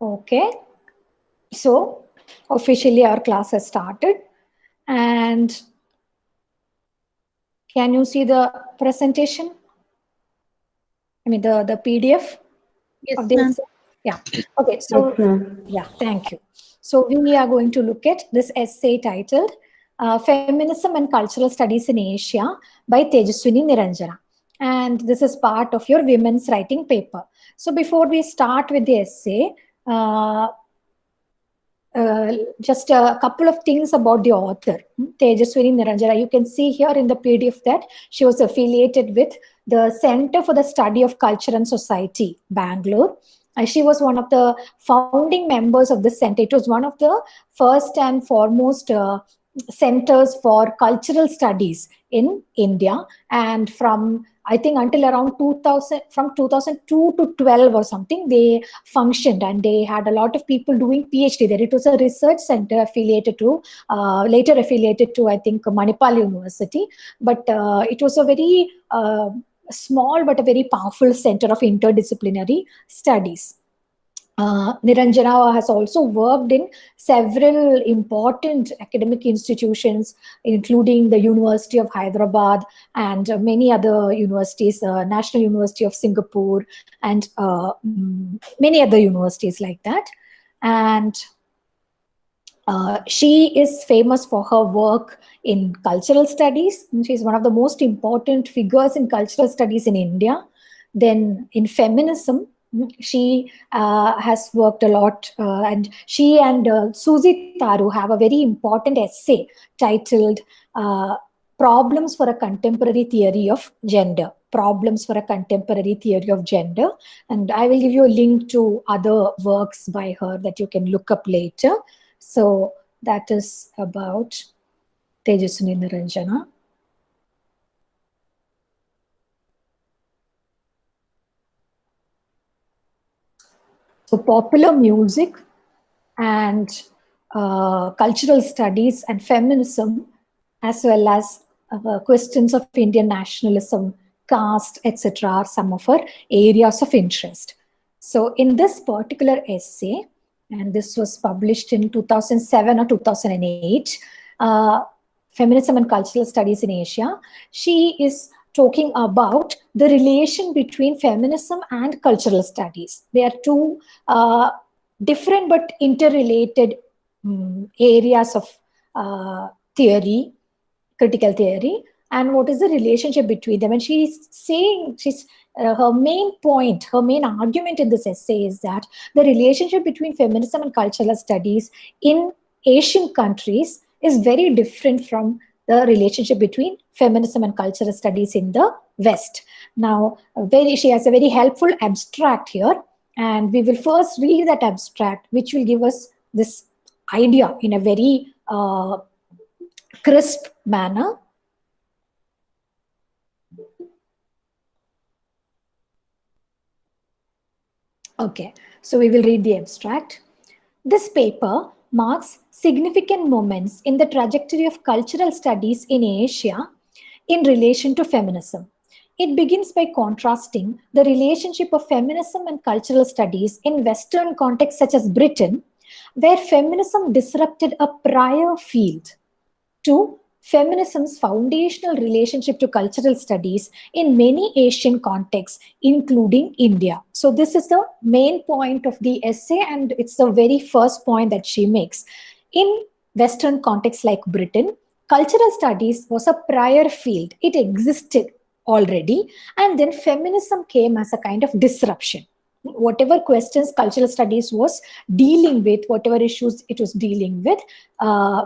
Okay, so officially our class has started, and can you see the presentation? I mean the PDF Yes, of ma'am. this? Yeah. Okay, Yes, so ma'am. yeah, thank you. So we are going to look at this essay titled Feminism and Cultural Studies in Asia by Tejaswini Niranjana. And this is part of your women's writing paper. So before we start with the essay, uh, uh, just a couple of things about the author, Tejaswini Niranjana. You can see here in the PDF that she was affiliated with the Center for the Study of Culture and Society, Bangalore. She was one of the founding members of this center. It was one of the first and foremost centers for cultural studies in India. And from I think until around 2000, from 2002 to 12 or something, they functioned and they had a lot of people doing PhD there. It was a research center affiliated to, later affiliated to, I think, Manipal University. But it was a very small but a very powerful center of interdisciplinary studies. Niranjana has also worked in several important academic institutions, including the University of Hyderabad and many other universities, National University of Singapore, and many other universities like that. And she is famous for her work in cultural studies. She's one of the most important figures in cultural studies in India. Then in feminism, she has worked a lot, and she and Susie Taru have a very important essay titled Problems for a Contemporary Theory of Gender. Problems for a Contemporary Theory of Gender. And I will give you a link to other works by her that you can look up later. So that is about Tejaswini Niranjana. So popular music and cultural studies and feminism, as well as questions of Indian nationalism, caste, etc., are some of her areas of interest. So in this particular essay, and this was published in 2007 or 2008, Feminism and Cultural Studies in Asia, she is talking about the relation between feminism and cultural studies. They are two different but interrelated areas of theory, critical theory, and what is the relationship between them. And she's saying, her main point, her main argument in this essay is that the relationship between feminism and cultural studies in Asian countries is very different from the relationship between feminism and cultural studies in the West. Now, she has a very helpful abstract here, and we will first read that abstract, which will give us this idea in a very crisp manner. Okay, so we will read the abstract. This paper marks significant moments in the trajectory of cultural studies in Asia in relation to feminism. It begins by contrasting the relationship of feminism and cultural studies in Western contexts such as Britain, where feminism disrupted a prior field, to feminism's foundational relationship to cultural studies in many Asian contexts, including India. So this is the main point of the essay, and it's the very first point that she makes. In Western contexts like Britain, cultural studies was a prior field. It existed already, and then feminism came as a kind of disruption. Whatever questions cultural studies was dealing with, whatever issues it was dealing with,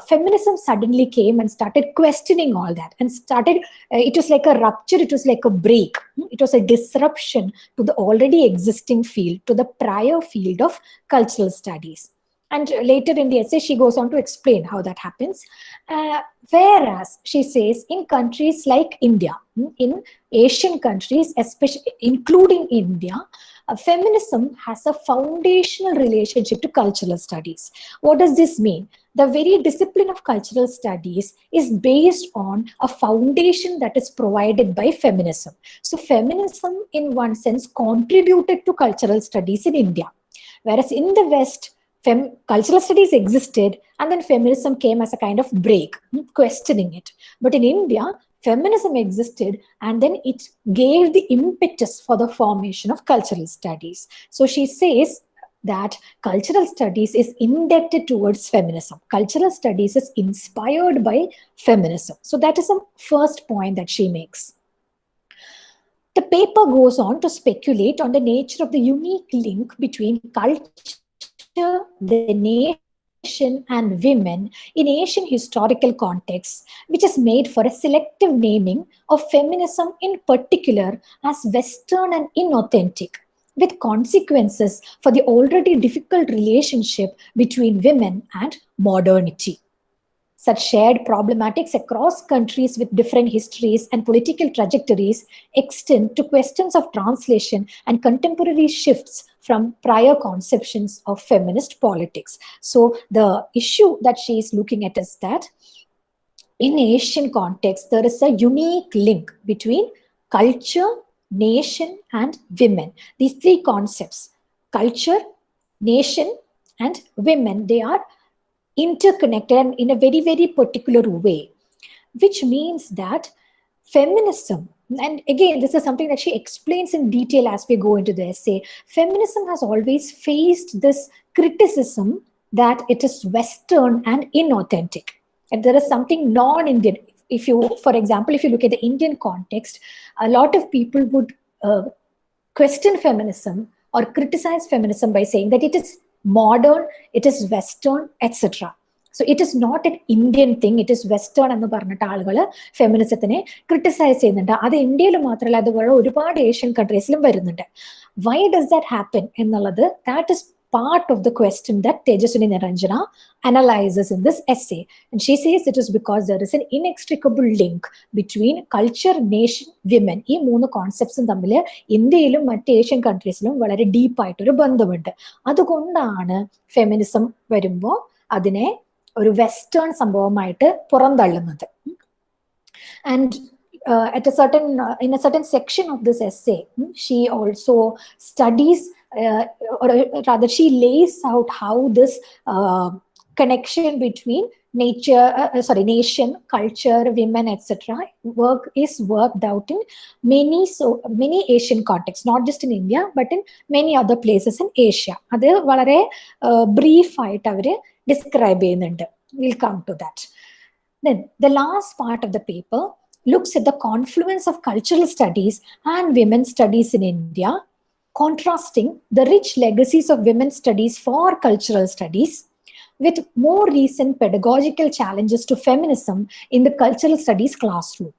feminism suddenly came and started questioning all that, and started, it was like a rupture, it was like a break, it was a disruption to the already existing field, to the prior field of cultural studies. And later in the essay, she goes on to explain how that happens. Whereas she says in countries like India, in Asian countries, especially including India, feminism has a foundational relationship to cultural studies. What does this mean? The very discipline of cultural studies is based on a foundation that is provided by feminism. So feminism, in one sense, contributed to cultural studies in India. Whereas in the West, cultural studies existed, and then feminism came as a kind of break, questioning it. But in India, feminism existed, and then it gave the impetus for the formation of cultural studies. So she says that cultural studies is indebted towards feminism. Cultural studies is inspired by feminism. So that is the first point that she makes. The paper goes on to speculate on the nature of the unique link between culture, the nation, and women in Asian historical contexts, which is made for a selective naming of feminism in particular as Western and inauthentic, with consequences for the already difficult relationship between women and modernity. Such shared problematics across countries with different histories and political trajectories extend to questions of translation and contemporary shifts from prior conceptions of feminist politics. So the issue that she is looking at is that in Asian context, there is a unique link between culture, nation, and women. These three concepts, culture, nation, and women, they are interconnected and in a very, very particular way, which means that feminism, and again, this is something that she explains in detail as we go into the essay, feminism has always faced this criticism that it is Western and inauthentic. And there is something non-Indian. If you, for example, if you look at the Indian context, a lot of people would question feminism or criticize feminism by saying that it is modern, it is Western, etc. So it is not an Indian thing, it is Western എന്ന് പറഞ്ഞിട്ട് ആളുകൾ ഫെമിനിസത്തിനെ criticise ചെയ്യുന്നുണ്ട്. അത് ഇന്ത്യയിൽ മാത്രമല്ല, അതുപോലെ ഒരുപാട് Asian കൺട്രീസിലും വരുന്നുണ്ട്. Why does that happen എന്നുള്ളത്, that is part of the question that Tejaswini Niranjana analyzes in this essay. And she says it is because there is an inextricable link between culture, nation, women. ഈ മൂന്ന് കോൺസെപ്റ്റ്സും തമ്മിൽ ഇന്ത്യയിലും മറ്റ് Asian കൺട്രീസിലും വളരെ ഡീപ്പായിട്ടൊരു ബന്ധമുണ്ട്. അതുകൊണ്ടാണ് feminism വരുമ്പോൾ അതിനെ ഒരു വെസ്റ്റേൺ സംഭവമായിട്ട് പുറന്തള്ളുന്നത്. And at a certain in a certain section of this essay, she also studies, or rather she lays out how this connection between nation, culture, women, etc. is worked out in many Asian contexts, not just in India, but in many other places in Asia. അത് വളരെ brief ആയിട്ട് അവര് describe ചെയ്യുന്നുണ്ട്. We'll come to that. Then the last part of the paper looks at the confluence of cultural studies and women's studies in India, contrasting the rich legacies of women's studies for cultural studies with more recent pedagogical challenges to feminism in the cultural studies classroom.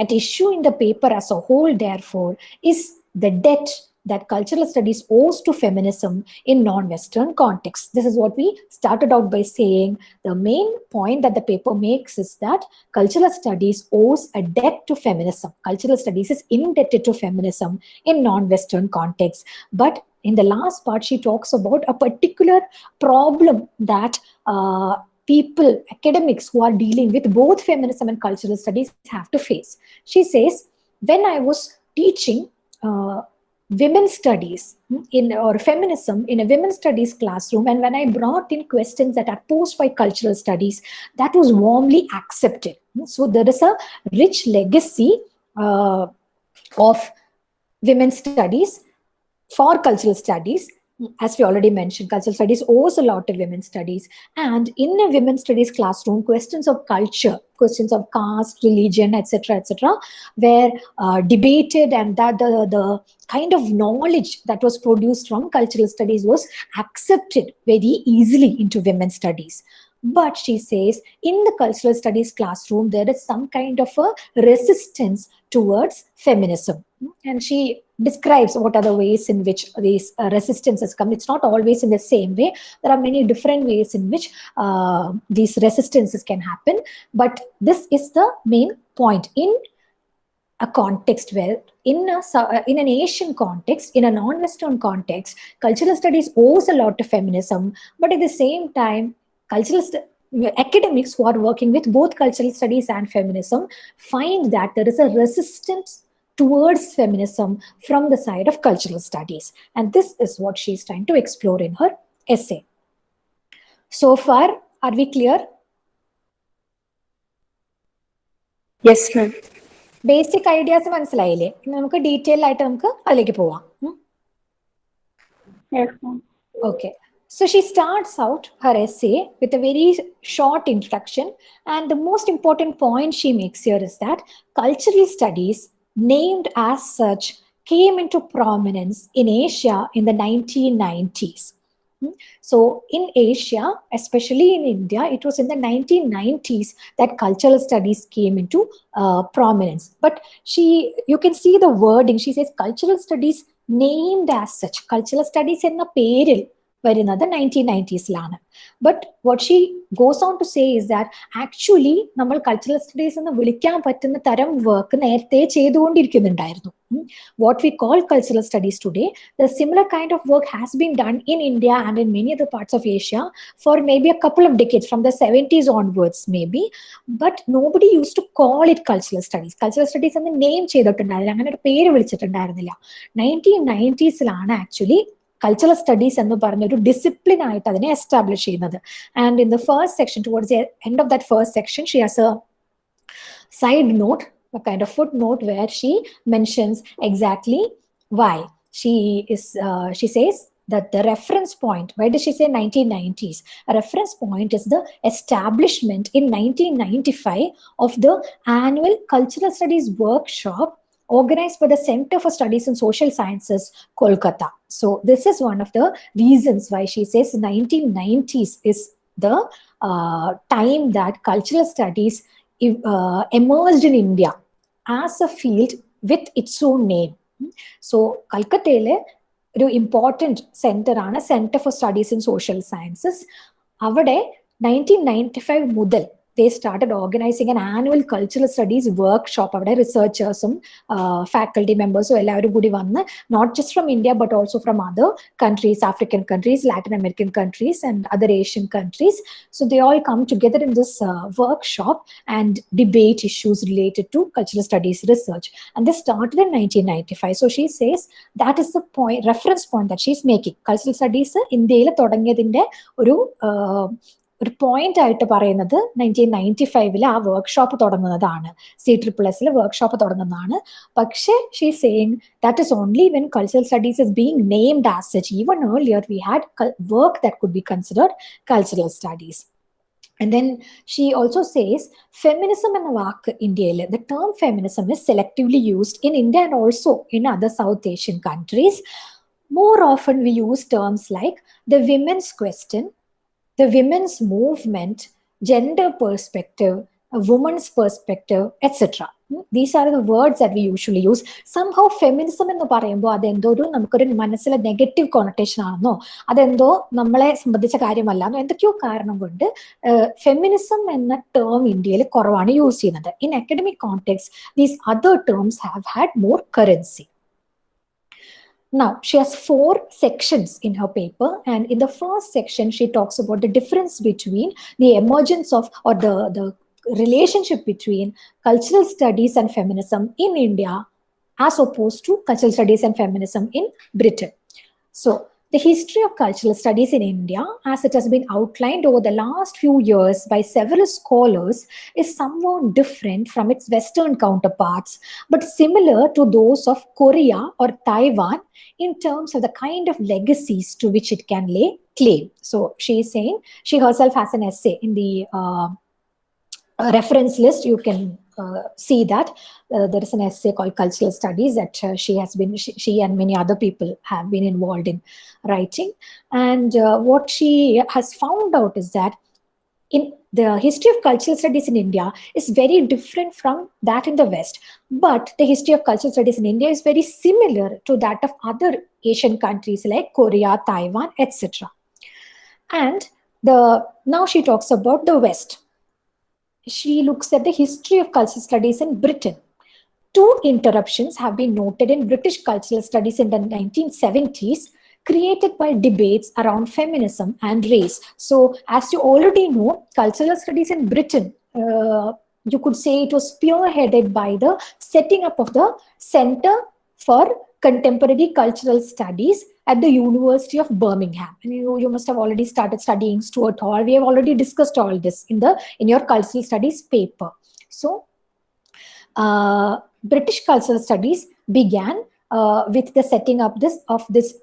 At issue in the paper as a whole, therefore, is the debt that cultural studies owes to feminism in non-Western contexts. This is what we started out by saying. The main point that the paper makes is that cultural studies owes a debt to feminism. Cultural studies is indebted to feminism in non-Western contexts. But in the last part, she talks about a particular problem that people, academics who are dealing with both feminism and cultural studies have to face. She says, when I was teaching women's studies or feminism in a women's studies classroom, and when I brought in questions that are posed by cultural studies, that was warmly accepted. So there is a rich legacy of women's studies for cultural studies. As we already mentioned, cultural studies owes a lot to women's studies. And in a women's studies classroom, questions of culture, questions of caste, religion, etc., were debated, and that the kind of knowledge that was produced from cultural studies was accepted very easily into women's studies. But she says, in the cultural studies classroom, there is some kind of a resistance towards feminism. And she describes what are the ways in which these resistances come. It's not always in the same way. There are many different ways in which these resistances can happen. But this is the main point. In a context where, in an Asian context, in a non-Western context, cultural studies owes a lot to feminism. But at the same time, academics who are working with both cultural studies and feminism find that there is a resistance towards feminism from the side of cultural studies. And this is what she's trying to explore in her essay. So far, are we clear? Yes, ma'am. Basic ideas മനസ്സിലായില്ലേ? നമുക്ക് detail ആയിട്ട് നമുക്ക് അതിലേക്ക് പോവാം. Yes, ma'am. Okay. So she starts out her essay with a very short introduction, and the most important point she makes here is that cultural studies, named as such, came into prominence in Asia in the 1990s. So in Asia, especially in India, it was in the 1990s that cultural studies came into prominence. But you can see the wording. She says cultural studies named as such. Cultural studies in the peril വരുന്നത് 1990s-ലാണ്. But what she goes on to say is that actually നമ്മൾ cultural studies എന്ന് വിളിക്കാൻ പറ്റുന്ന തരം work നേരത്തെ ചെയ്തുകൊണ്ടിരിക്കുന്നുണ്ടായിരുന്നു. What we call cultural studies today, the similar kind of work has been done in India and in many other parts of Asia for maybe a couple of decades, from the 70s onwards maybe, but nobody used to call it cultural studies. Cultural studies എന്ന് name ചെയ്തിട്ടുണ്ടായിരുന്നില്ല, അങ്ങനെ ഒരു പേര് വിളിച്ചിട്ടുണ്ടായിരുന്നില്ല. 1990s-ലാണ് actually cultural studies എന്ന് പറഞ്ഞൊരു discipline ആയിട്ട് അതിനെ establish ചെയ്യുന്നത്. And in the first section, towards the end of that first section, she has A side note, a kind of footnote, where she mentions exactly why she says that the reference point, why does she say 1990s? A reference point is the establishment in 1995 of the annual cultural studies workshop organized by the Center for Studies in Social Sciences, Kolkata. So this is one of the reasons why she says 1990s is the time that cultural studies emerged in India as a field with its own name. So Kolkata ഒരു important centre ആണ് centre for studies in social sciences. അവിടെ 1995 മുതൽ they started organizing an annual cultural studies workshop. അവിടെ റിസർച്ചേഴ്സും faculty മെമ്പേഴ്സും എല്ലാവരും കൂടി വന്ന്, not just from India but also from other countries, African countries, Latin American countries and other Asian countries. So they all come together in this workshop and debate issues related to cultural studies research. And this started in 1995. So she says that is the point, reference point that she's making. Cultural studies ഇന്ത്യയിൽ തുടങ്ങിയതിന്റെ ഒരു point ആയിട്ട് പറയുന്നത് 1995 ആ workshop തുടങ്ങുന്നതാണ്, CSSS workshop തുടങ്ങുന്നതാണ്. പക്ഷേ she saying that is only when cultural studies is being named as such. Even earlier we had work that could be considered cultural studies. And then she also says feminism എന്ന വാക്ക് ഇന്ത്യയിൽ, the term feminism is selectively used in India and also in other South Asian countries. More often we use terms like the women's question, the women's movement, gender perspective, a woman's perspective, etc. These are the words that we usually use. Somehow feminism എന്ന് പറയുമ്പോൾ അതെന്തോ ഒരു നമുക്കൊരു മനസ്സിലെ negative കൊണറ്റേഷൻ ആണെന്നോ അതെന്തോ നമ്മളെ സംബന്ധിച്ച കാര്യമല്ലെന്നോ എന്തൊക്കെയോ കാരണം കൊണ്ട് ഫെമിനിസം എന്ന ടേം ഇന്ത്യയിൽ കുറവാണ് യൂസ് ചെയ്യുന്നത്. In academic context these other terms have had more currency. Now, she has 4 sections in her paper, and in the first section, she talks about the difference between the emergence of, or the relationship between cultural studies and feminism in India as opposed to cultural studies and feminism in Britain. So, the history of cultural studies in India, as it has been outlined over the last few years by several scholars, is somewhat different from its Western counterparts, but similar to those of Korea or Taiwan in terms of the kind of legacies to which it can lay claim. So she is saying, she herself has an essay in the reference list. You can see that there is an essay called Cultural Studies that she and many other people have been involved in writing. And what she has found out is that in the history of cultural studies in India is very different from that in the West. But the history of cultural studies in India is very similar to that of other Asian countries like Korea, Taiwan, etc. And now she talks about the West. She looks at the history of cultural studies in Britain. 2 interruptions have been noted in British cultural studies in the 1970s, created by debates around feminism and race. So, as you already know, cultural studies in Britain you could say it was spearheaded by the setting up of the Center for Contemporary Cultural Studies at the University of Birmingham. And you must have already started studying Stuart Hall. We have already discussed all this in your cultural studies paper. So British cultural studies began with the setting up of this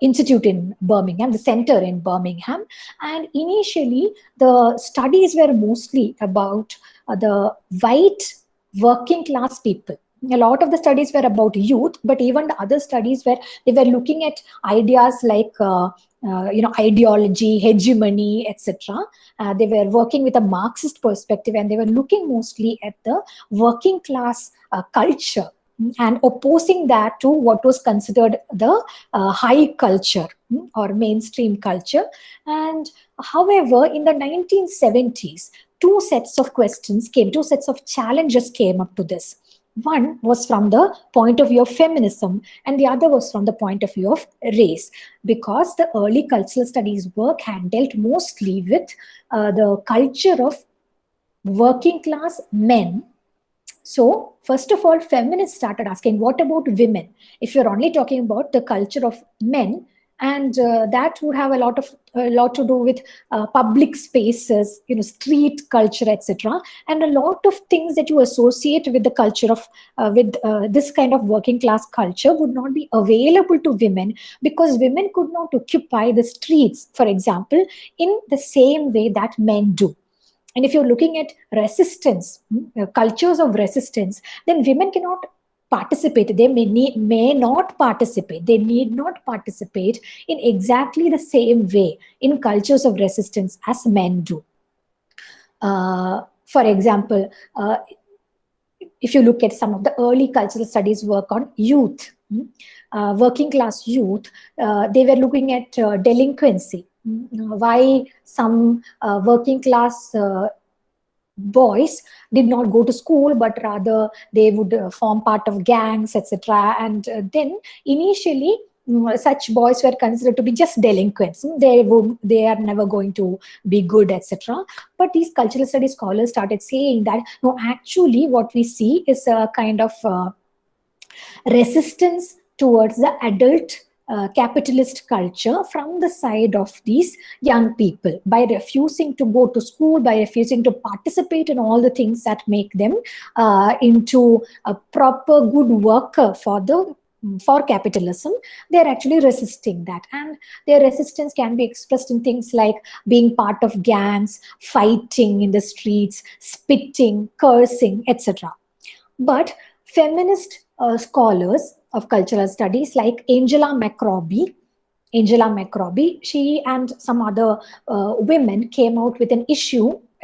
institute in Birmingham, the center in Birmingham. And initially, the studies were mostly about the white working class people. A lot of the studies were about youth, but even the other studies where they were looking at ideas like ideology, hegemony, etc. They were working with a Marxist perspective, and they were looking mostly at the working class culture and opposing that to what was considered the high culture or mainstream culture. And however, in the 1970s, two sets of challenges came up to this. One was from the point of view of feminism, and the other was from the point of view of race, because the early cultural studies work had dealt mostly with the culture of working class men. So, first of all, feminists started asking, what about women? If you're only talking about the culture of men, and that would have a lot to do with public spaces, street culture, etc., and a lot of things that you associate with the culture of with this kind of working class culture would not be available to women, because women could not occupy the streets, for example, in the same way that men do. And if you're looking at resistance, cultures of resistance, then women cannot participate. They may not participate. They need not participate in exactly the same way in cultures of resistance as men do. For example, if you look at some of the early cultural studies work on youth, working class youth, they were looking at delinquency. Why some working class boys did not go to school, but rather they would form part of gangs, etc. And then initially, such boys were considered to be just delinquents. They are never going to be good, etc. But these cultural studies scholars started saying that no, actually, what we see is a kind of resistance towards the adult capitalist culture from the side of these young people, by refusing to go to school, by refusing to participate in all the things that make them into a proper good worker for capitalism. They're actually resisting that, and their resistance can be expressed in things like being part of gangs, fighting in the streets, spitting, cursing, etc. But feminist scholars of cultural studies like Angela McRobbie, she and some other women came out with a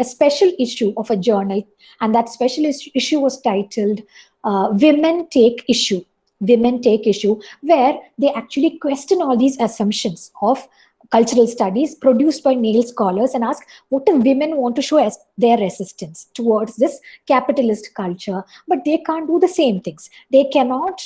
special issue of a journal, and that special issue was titled Women Take Issue, where they actually question all these assumptions of cultural studies produced by male scholars and ask, what if women want to show as their resistance towards this capitalist culture, but they can't do the same things. They cannot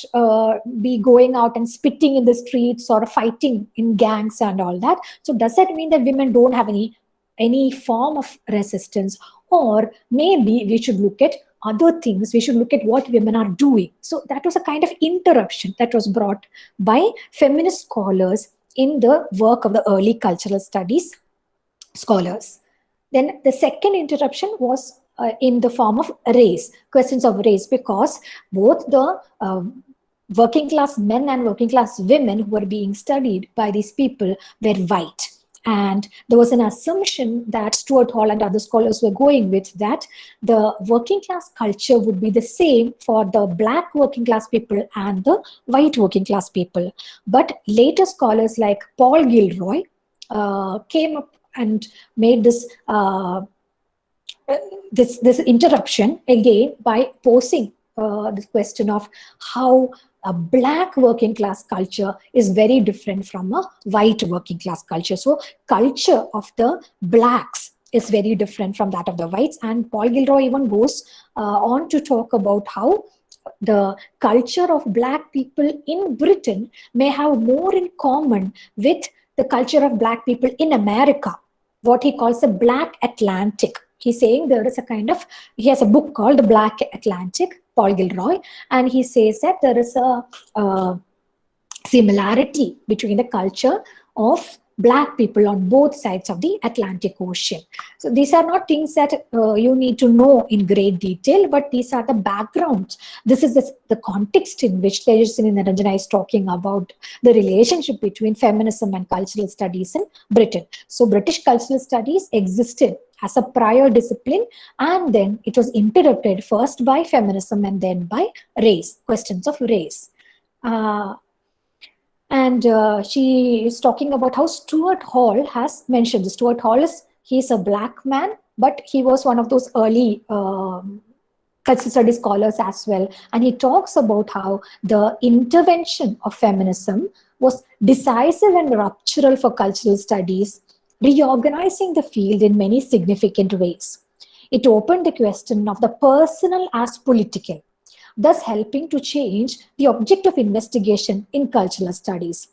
be going out and spitting in the streets or fighting in gangs and all that. So does that mean that women don't have any form of resistance? Or maybe we should look at other things. We should look at what women are doing. So that was a kind of interruption that was brought by feminist scholars in the work of the early cultural studies scholars. Then the second interruption was in the form of race, questions of race, because both the working class men and working class women who were being studied by these people were white. And there was an assumption that Stuart Hall and other scholars were going with, that the working class culture would be the same for the black working class people and the white working class people. But later scholars like Paul Gilroy came up and made this interruption again by posing this question of how a black working class culture is very different from a white working class culture. So culture of the blacks is very different from that of the whites. And Paul Gilroy even goes on to talk about how the culture of black people in Britain may have more in common with the culture of black people in America, what he calls the Black Atlantic. He's saying there is a kind of, he has a book called The Black Atlantic, Paul Gilroy, and he says that there is a similarity between the culture of Black people on both sides of the Atlantic Ocean. So these are not things that you need to know in great detail, but these are the backgrounds. This is the context in which Tejaswini Niranjana is talking about the relationship between feminism and cultural studies in Britain. So British cultural studies existed as a prior discipline, and then it was interrupted first by feminism and then by race, questions of race. And she is talking about how Stuart Hall has mentioned. Stuart Hall he's a Black man, but he was one of those early cultural studies scholars as well. And he talks about how the intervention of feminism was decisive and ruptural for cultural studies, reorganizing the field in many significant ways. It opened the question of the personal as political, thus helping to change the object of investigation in cultural studies.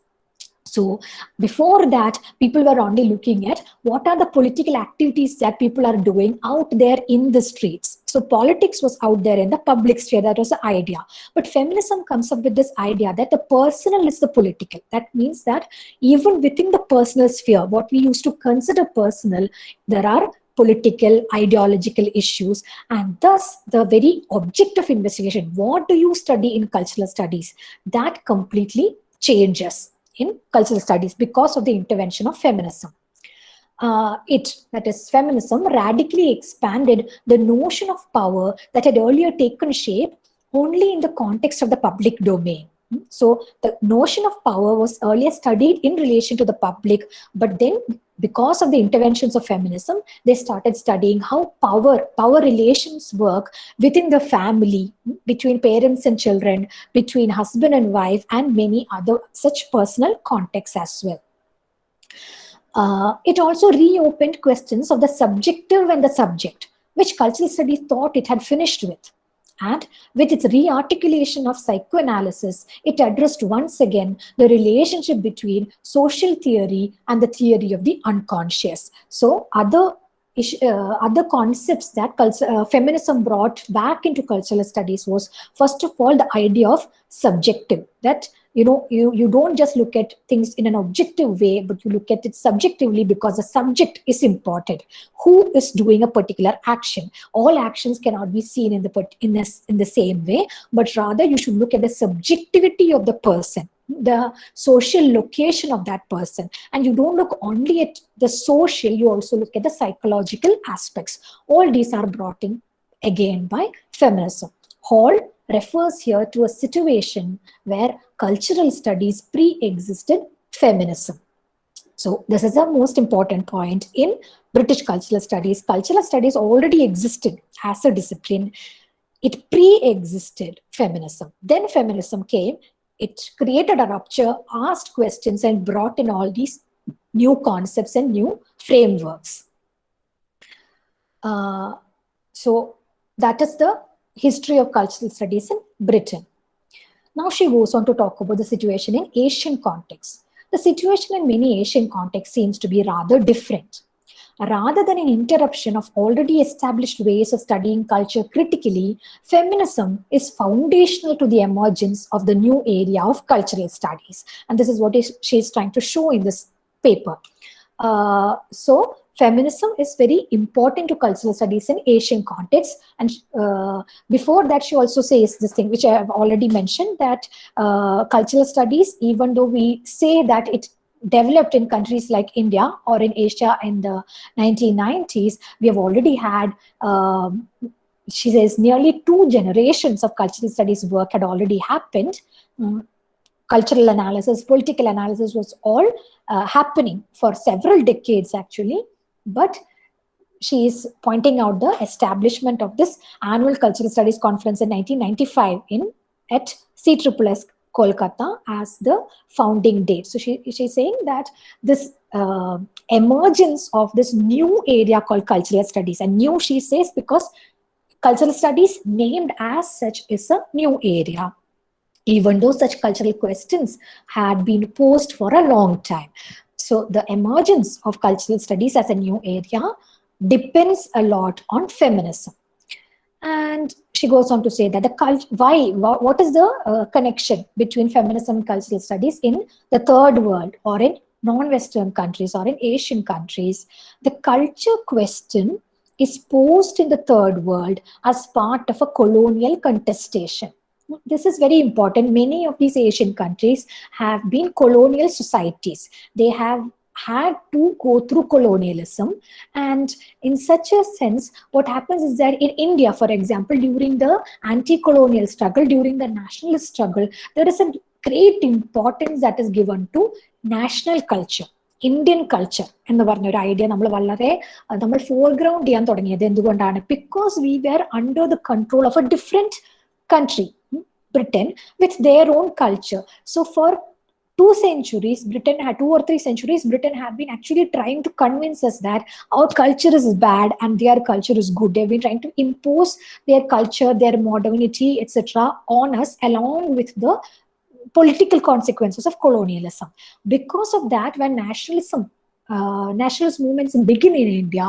So before that, people were only looking at what are the political activities that people are doing out there in the streets. So politics was out there in the public sphere, that was the idea. But feminism comes up with this idea that the personal is the political. That means that even within the personal sphere, what we used to consider personal, there are political, ideological issues, and thus the very object of investigation, what do you study in cultural studies, that completely changes in cultural studies because of the intervention of feminism. That is, feminism radically expanded the notion of power that had earlier taken shape only in the context of the public domain. So the notion of power was earlier studied in relation to the public, but then because of the interventions of feminism, they started studying how power relations work within the family, between parents and children, between husband and wife, and many other such personal contexts as well. It also reopened questions of the subjective and the subject, which cultural studies thought it had finished with. And with its rearticulation of psychoanalysis, it addressed once again the relationship between social theory and the theory of the unconscious. So other concepts that feminism brought back into cultural studies was, first of all, the idea of subjective, that you don't just look at things in an objective way, but you look at it subjectively, because the subject is important. Who is doing a particular action? All actions cannot be seen in the same way, but rather you should look at the subjectivity of the person, the social location of that person. And you don't look only at the social, you also look at the psychological aspects. All these are brought in again by feminism. Hall refers here to a situation where cultural studies pre-existed feminism. So this is the most important point in British cultural studies. Cultural studies already existed as a discipline. It pre-existed feminism. Then feminism came. It created a rupture, asked questions, and brought in all these new concepts and new frameworks. So that is the history of cultural studies in Britain. Now she goes on to talk about the situation in Asian contexts. The situation in many Asian contexts seems to be rather different. Rather than an interruption of already established ways of studying culture critically, feminism is foundational to the emergence of the new area of cultural studies. And this is what she is trying to show in this paper. So feminism is very important to cultural studies in Asian contexts. And before that, she also says this thing, which I have already mentioned, that cultural studies, even though we say that it developed in countries like India or in Asia in the 1990s, we have already had, she says, nearly 2 generations of cultural studies work had already happened. Cultural analysis, political analysis was all happening for several decades actually. But she is pointing out the establishment of this annual cultural studies conference in 1995 at CSSS Kolkata as the founding date. So she's saying that this emergence of this new area called cultural studies, and new, she says, because cultural studies named as such is a new area, even though such cultural questions had been posed for a long time. So the emergence of cultural studies as a new area depends a lot on feminism. And she goes on to say that what is the connection between feminism and cultural studies in the third world or in non-Western countries or in Asian countries? The culture question is posed in the third world as part of a colonial contestation. This is very important. Many of these Asian countries have been colonial societies. They have had to go through colonialism, and in such a sense, what happens is that in India, for example, during the anti-colonial struggle, during the nationalist struggle, there is a great importance that is given to national culture. Indian culture എന്ന് പറഞ്ഞൊരു idea നമ്മൾ foreground ചെയ്യാൻ തുടങ്ങിയത് എന്തുകൊണ്ടാണ്? Because we were under the control of a different country, Britain, with their own culture. So for 2 centuries, two or 3 centuries, Britain have been actually trying to convince us that our culture is bad and their culture is good. They've been trying to impose their culture, their modernity, etc. on us, along with the political consequences of colonialism. Because of that, when nationalist movements begin in India,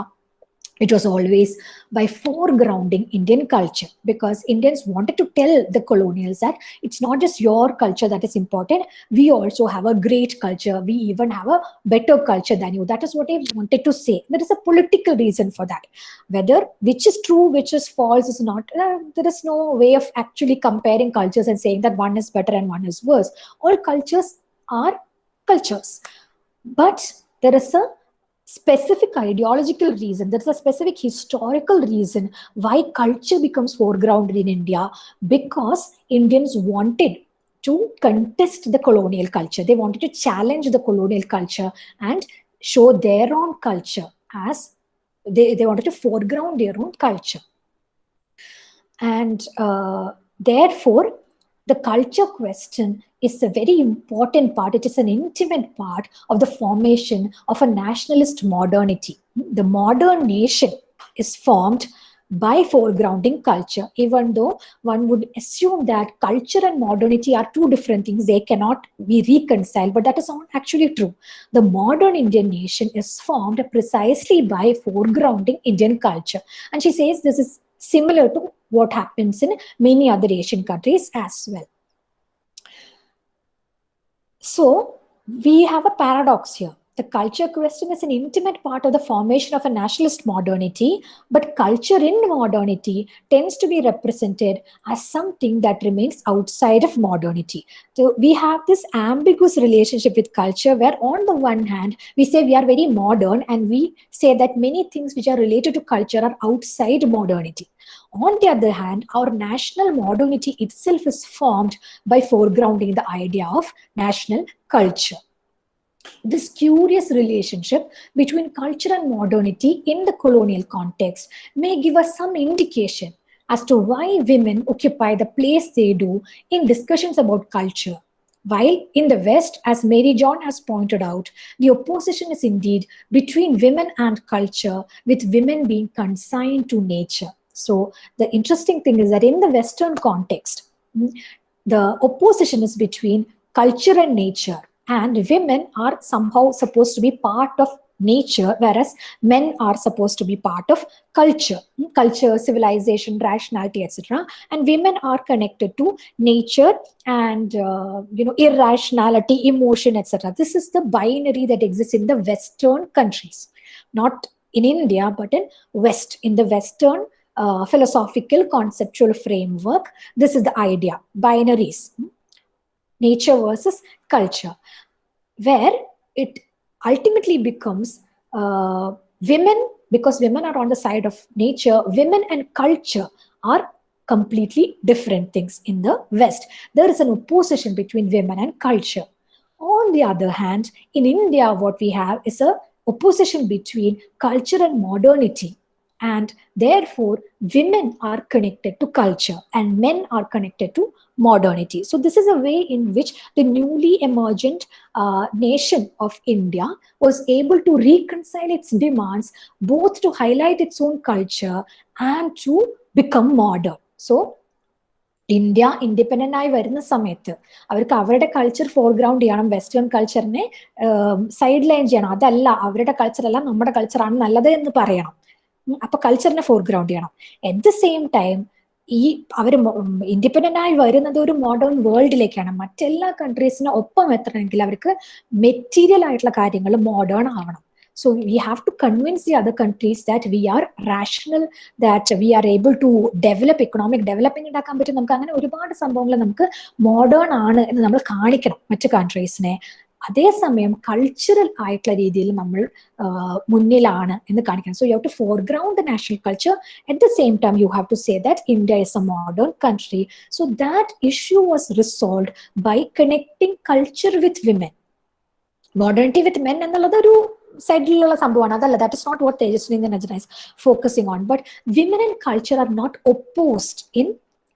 it was always by foregrounding Indian culture, because Indians wanted to tell the colonials that it's not just your culture that is important. We also have a great culture. We even have a better culture than you. That is what they wanted to say. There is a political reason for that. Whether which is true, which is false is not, there is no way of actually comparing cultures and saying that one is better and one is worse. All cultures are cultures. But there is a specific ideological reason, there's a specific historical reason why culture becomes foregrounded in India, because Indians wanted to contest the colonial culture. They wanted to challenge the colonial culture and show their own culture as they wanted to foreground their own culture. And therefore, the culture question is a very important part. It is an intimate part of the formation of a nationalist modernity. The modern nation is formed by foregrounding culture, even though one would assume that culture and modernity are two different things. They cannot be reconciled, but that is not actually true. The modern Indian nation is formed precisely by foregrounding Indian culture. And she says this is similar to what happens in many other Asian countries as well. So we have a paradox here. The culture question is an intimate part of the formation of a nationalist modernity, but culture in modernity tends to be represented as something that remains outside of modernity. So we have this ambiguous relationship with culture, where on the one hand, we say we are very modern, and we say that many things which are related to culture are outside modernity. On the other hand, our national modernity itself is formed by foregrounding the idea of national culture. This curious relationship between culture and modernity in the colonial context may give us some indication as to why women occupy the place they do in discussions about culture. While in the West, as Mary John has pointed out, the opposition is indeed between women and culture, with women being consigned to nature. So the interesting thing is that in the Western context, the opposition is between culture and nature, and women are somehow supposed to be part of nature, whereas men are supposed to be part of culture, civilization, rationality, etc. And women are connected to nature and irrationality, emotion, etc. This is the binary that exists in the Western countries, not in India, but in West. In the Western philosophical conceptual framework, this is the idea: binaries, nature versus culture, where it ultimately becomes women, because women are on the side of nature, women and culture are completely different things in the West. There is an opposition between women and culture. On the other hand, in India, what we have is a opposition between culture and modernity. And therefore, women are connected to culture and men are connected to modernity. So this is a way in which the newly emergent nation of India was able to reconcile its demands, both to highlight its own culture and to become modern. So India independent ആയി വരുന്ന സമയത്ത് അവർക്ക് അവരുടെ culture foreground ചെയ്യണം, western കൾച്ചറിനെ side line ചെയ്യണം. അതല്ല, അവരുടെ culture അല്ല നമ്മുടെ കൾച്ചറാണ് നല്ലത് എന്ന് പറയണം. അപ്പൊ കൾച്ചറിനെ ഫോർഗ്രൗണ്ട് ചെയ്യണം. അറ്റ് ദ സെയിം ടൈം ഈ അവർ ഇൻഡിപെൻഡന്റ് ആയി വരുന്നത് ഒരു മോഡേൺ വേൾഡിലേക്കാണ്. മറ്റെല്ലാ കൺട്രീസിന് ഒപ്പം എത്തണമെങ്കിൽ അവർക്ക് മെറ്റീരിയൽ ആയിട്ടുള്ള കാര്യങ്ങൾ മോഡേൺ ആവണം. So we have to convince the other countries that we are rational, that we are able to develop economic development ഉണ്ടാക്കാൻ പറ്റും. നമുക്ക് അങ്ങനെ ഒരുപാട് സംഭവങ്ങൾ നമുക്ക് മോഡേൺ ആണ് എന്ന് നമ്മൾ കാണിക്കണം മറ്റു കൺട്രീസിനെ. അതേസമയം കൾച്ചറൽ ആയിട്ടുള്ള രീതിയിൽ നമ്മൾ മുന്നിലാണ് എന്ന് കാണിക്കണം. So you have to foreground the national culture. At the same time you have to say that India is a modern country. So that issue was resolved by connecting culture with women. Modernity with men എന്നുള്ളത് ഒരു സൈഡിലുള്ള സംഭവമാണ്, അതല്ല. That is not what Tejaswini Ranjana is focusing on. But women and culture are not opposed in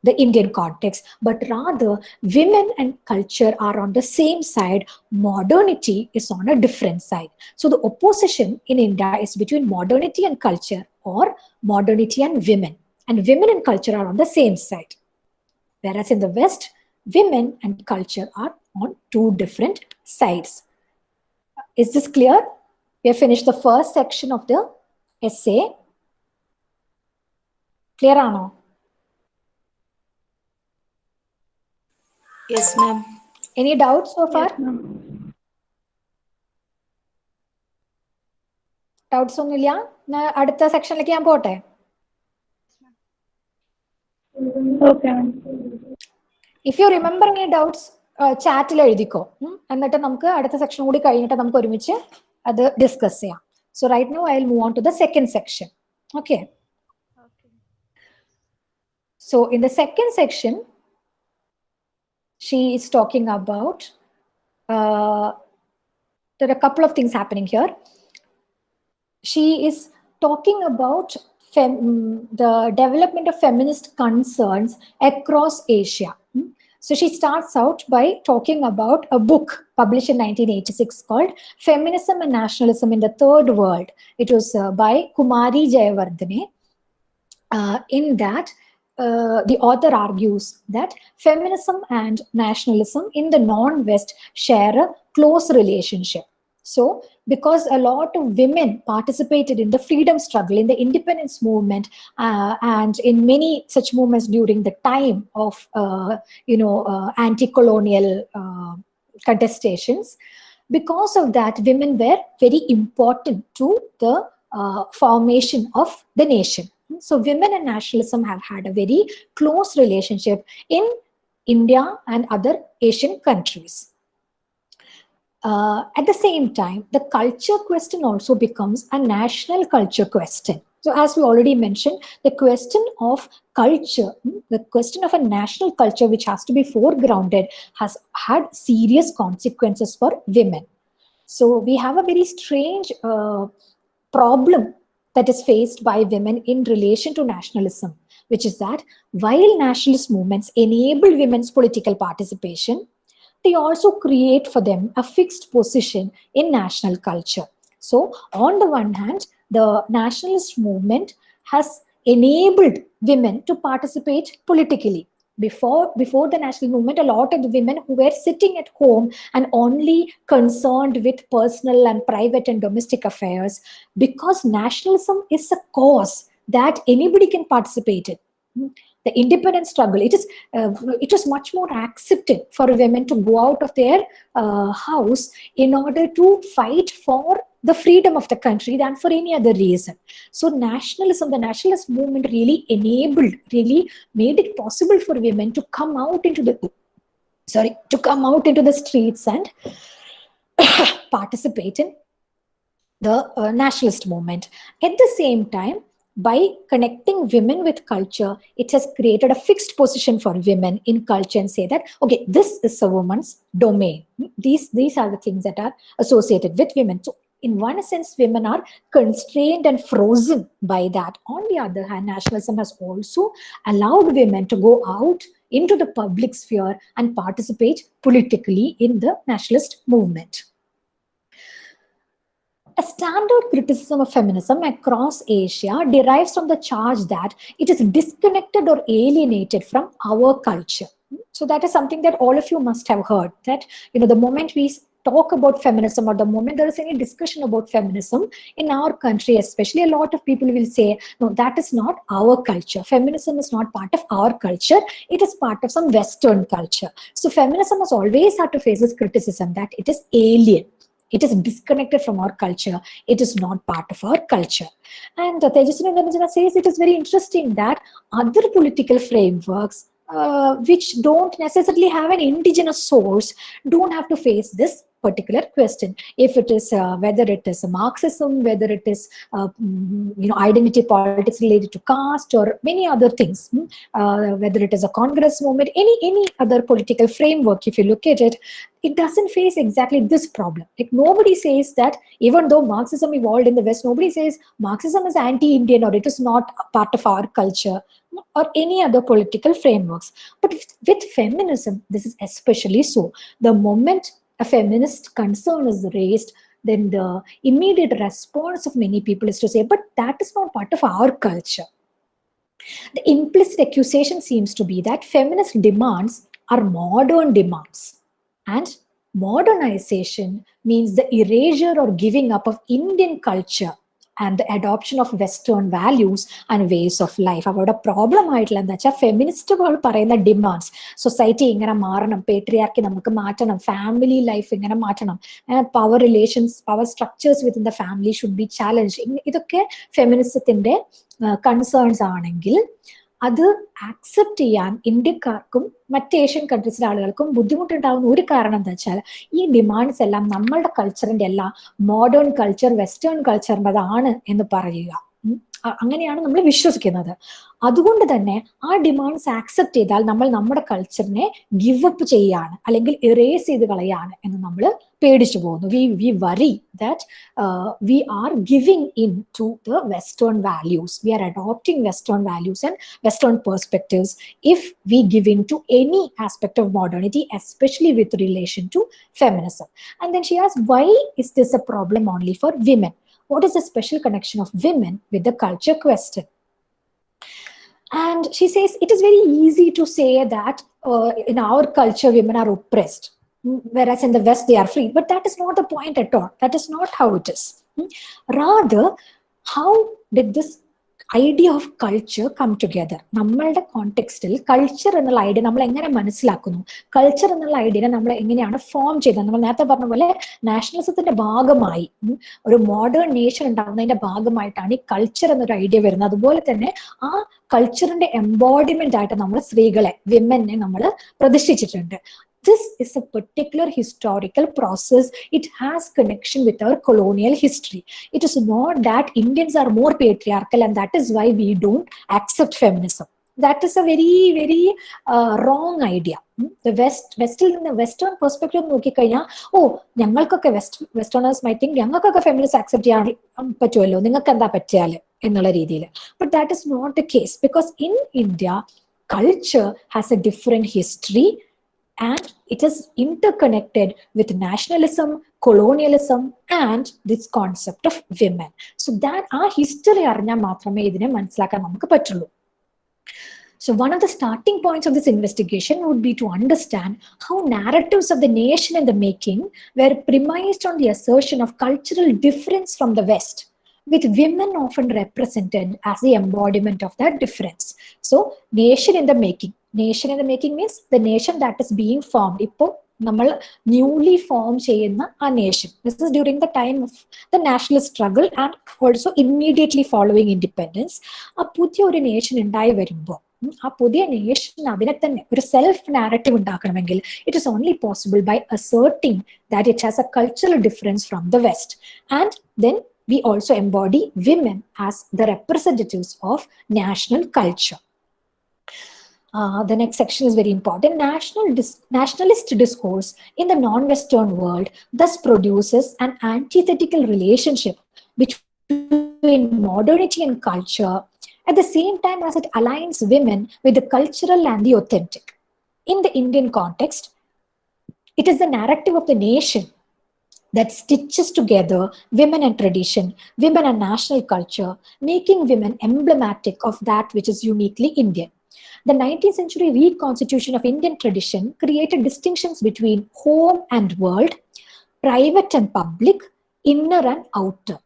the Indian context, but rather women and culture are on the same side. Modernity is on a different side. So the opposition in India is between modernity and culture, or modernity and women. And women and culture are on the same side. Whereas in the West, women and culture are on two different sides. Is this clear? We have finished the first section of the essay. Clear or no? Yes, ma'am. Any doubts so far? Yes, ma'am. Doubts ഒന്നുമില്ല? അടുത്ത സെക്ഷനിലേക്ക് ഞാൻ പോട്ടെ? Okay, ma'am. If you remember any doubts ചാറ്റിൽ എഴുതിക്കോ. എന്നിട്ട് നമുക്ക് അടുത്ത സെക്ഷൻ കൂടി കഴിഞ്ഞിട്ട് നമുക്ക് ഒരുമിച്ച് അത് ഡിസ്കസ് ചെയ്യാം. So right now I will move on to the second section. Okay. So in the second section she is talking about there are a couple of things happening here. She is talking about the development of feminist concerns across Asia. So she starts out by talking about a book published in 1986 called Feminism and Nationalism in the Third World. It was by Kumari Jayawardene. In that, the author argues that feminism and nationalism in the non-West share a close relationship. So, because a lot of women participated in the freedom struggle, in the independence movement, and in many such movements during the time of, anti-colonial contestations, because of that, women were very important to the formation of the nation. So women and nationalism have had a very close relationship in India and other Asian countries. At the same time, the culture question also becomes a national culture question. So as we already mentioned, the question of culture, the question of a national culture which has to be foregrounded, has had serious consequences for women. So we have a very strange problem that is faced by women in relation to nationalism, which is that while nationalist movements enable women's political participation, they also create for them a fixed position in national culture. So on the one hand, the nationalist movement has enabled women to participate politically. Before the national movement, a lot of the women who were sitting at home and only concerned with personal and private and domestic affairs, because nationalism is a cause that anybody can participate in. The independence struggle, it was much more accepted for women to go out of their house in order to fight for the freedom of the country than for any other reason. So nationalism, the nationalist movement really made it possible for women to come out into the streets and participate in the nationalist movement. At the same time, by connecting women with culture, it has created a fixed position for women in culture and say that, okay, this is a woman's domain. These are the things that are associated with women. So in one sense, women are constrained and frozen by that. On the other hand, nationalism has also allowed women to go out into the public sphere and participate politically in the nationalist movement. A standard criticism of feminism across Asia derives from the charge that it is disconnected or alienated from our culture. So that is something that all of you must have heard, that the moment we talk about feminism or the moment there is any discussion about feminism in our country, especially, a lot of people will say, no, that is not our culture. Feminism is not part of our culture. It is part of some Western culture. So feminism has always had to face this criticism that it is alien. It is disconnected from our culture. It is not part of our culture. And Tejaswini Ranjana says it is very interesting that other political frameworks which don't necessarily have an indigenous source don't have to face this particular question. If it is whether it is Marxism, whether it is identity politics related to caste or many other things, whether it is a Congress movement, any other political framework, if you look at it, it doesn't face exactly this problem. Like nobody says that even though Marxism evolved in the West, nobody says Marxism is anti-Indian or it is not a part of our culture or any other political frameworks. But with feminism, this is especially so. The moment a feminist concern is raised, then the immediate response of many people is to say, but that is not part of our culture. The implicit accusation seems to be that feminist demands are modern demands. And modernization means the erasure or giving up of Indian culture and the adoption of Western values and ways of life. Avada problem aayittulla ennu vecha feminist parayna demands, society ingana maaranam, patriarchy namukku maatanam, family life ingana maatanam, and power relations, power structures within the family should be challenged. Idokke feminismത്തിന്റെ concerns ആണെങ്കിൽ അത് accept ചെയ്യാൻ ഇന്ത്യക്കാർക്കും മറ്റ് Asian കൺട്രീസിലെ ആളുകൾക്കും ബുദ്ധിമുട്ടുണ്ടാകുന്ന ഒരു കാരണം എന്താ വെച്ചാൽ ഈ ഡിമാൻഡ്സ് എല്ലാം നമ്മളുടെ കൾച്ചറിന്റെ അല്ല, മോഡേൺ കൾച്ചർ വെസ്റ്റേൺ കൾച്ചറിൻ്റെതാണ് എന്ന് പറയുക. അങ്ങനെയാണ് നമ്മൾ വിശ്വസിക്കുന്നത്. അതുകൊണ്ട് തന്നെ ആ ഡിമാൻഡ്സ് ആക്സെപ്റ്റ് ചെയ്താൽ നമ്മൾ നമ്മുടെ കൾച്ചറിനെ ഗിവ് അപ്പ് ചെയ്യാണ് അല്ലെങ്കിൽ ഇറേസ് ചെയ്ത് കളയാണ് എന്ന് നമ്മൾ പേടിച്ചു പോകുന്നു. We worry that we are giving in to the western values. We are adopting western values and western perspectives if we give in to any aspect of modernity, especially with relation to feminism. And then she asked, why is this a problem only for women? What is the special connection of women with the culture question? And she says it is very easy to say that in our culture women are oppressed, whereas in the West they are free. But that is not the point at all. That is not how it is. Rather, how did this idea of culture come together? നമ്മളുടെ കോണ്ടെക്സ്റ്റിൽ culture എന്നുള്ള idea നമ്മൾ എങ്ങനെ മനസ്സിലാക്കുന്നു, culture എന്നുള്ള idea നമ്മൾ എങ്ങനെയാണ് form ചെയ്തത്? നമ്മൾ നേരത്തെ പറഞ്ഞ പോലെ നാഷണലിസത്തിന്റെ ഭാഗമായി ഒരു മോഡേൺ നേഷൻ ഉണ്ടാകുന്നതിന്റെ ഭാഗമായിട്ടാണ് ഈ കൾച്ചർ എന്നൊരു ഐഡിയ വരുന്നത്. അതുപോലെ തന്നെ ആ കൾച്ചറിന്റെ എംബോഡിമെന്റ് ആയിട്ട് നമ്മൾ സ്ത്രീകളെ, വിമനെ നമ്മൾ പ്രതിഷ്ഠിച്ചിട്ടുണ്ട്. This is a particular historical process. It has connection with our colonial history. It is not that Indians are more patriarchal and that is why we don't accept feminism. That is a very, very wrong idea. The Westil in the Western perspective നോക്കി കഴിഞ്ഞാൽ ഞങ്ങൾക്കൊക്കെ westerners my think ഞങ്ങൾക്കൊക്കെ feminist accept ചെയ്യാൻ പറ്റുമല്ലോ, നിങ്ങൾക്ക് എന്താ പറ്റിയാൽ എന്നുള്ള രീതിയിൽ. But that is not the case, because in India culture has a different history and it is interconnected with nationalism, colonialism and this concept of women. So that our history അറിഞ്ഞാൽ മാത്രമേ ഇതിനെ മനസ്സിലാക്കാൻ നമുക്ക് പറ്റുള്ളൂ. So one of the starting points of this investigation would be to understand how narratives of the nation in the making were premised on the assertion of cultural difference from the West, with women often represented as the embodiment of that difference. So nation in the making. Nation in the making means the nation that is being formed. ഇപ്പോൾ നമ്മൾ newly form ചെയ്യുന്ന ആ nation. This is during the time of the national struggle and also immediately following independence. ആ പുതിയ ഒരു nation ഉണ്ടായി വരുമ്പോൾ ആ പുതിയ നേഷൻ അതിനെ തന്നെ ഒരു സെൽഫ് നാരറ്റീവ് ഉണ്ടാക്കണമെങ്കിൽ it is only possible by asserting that it has a cultural difference from the west. And then we also embody women as the representatives of national culture. The next section is very important. Nationalist discourse in the non-Western world thus produces an antithetical relationship between modernity and culture at the same time as it aligns women with the cultural and the authentic. In the Indian context, it is the narrative of the nation that stitches together women and tradition, women and national culture, making women emblematic of that which is uniquely Indian. The 19th century reconstitution of Indian tradition created distinctions between home and world, private and public, inner and outer.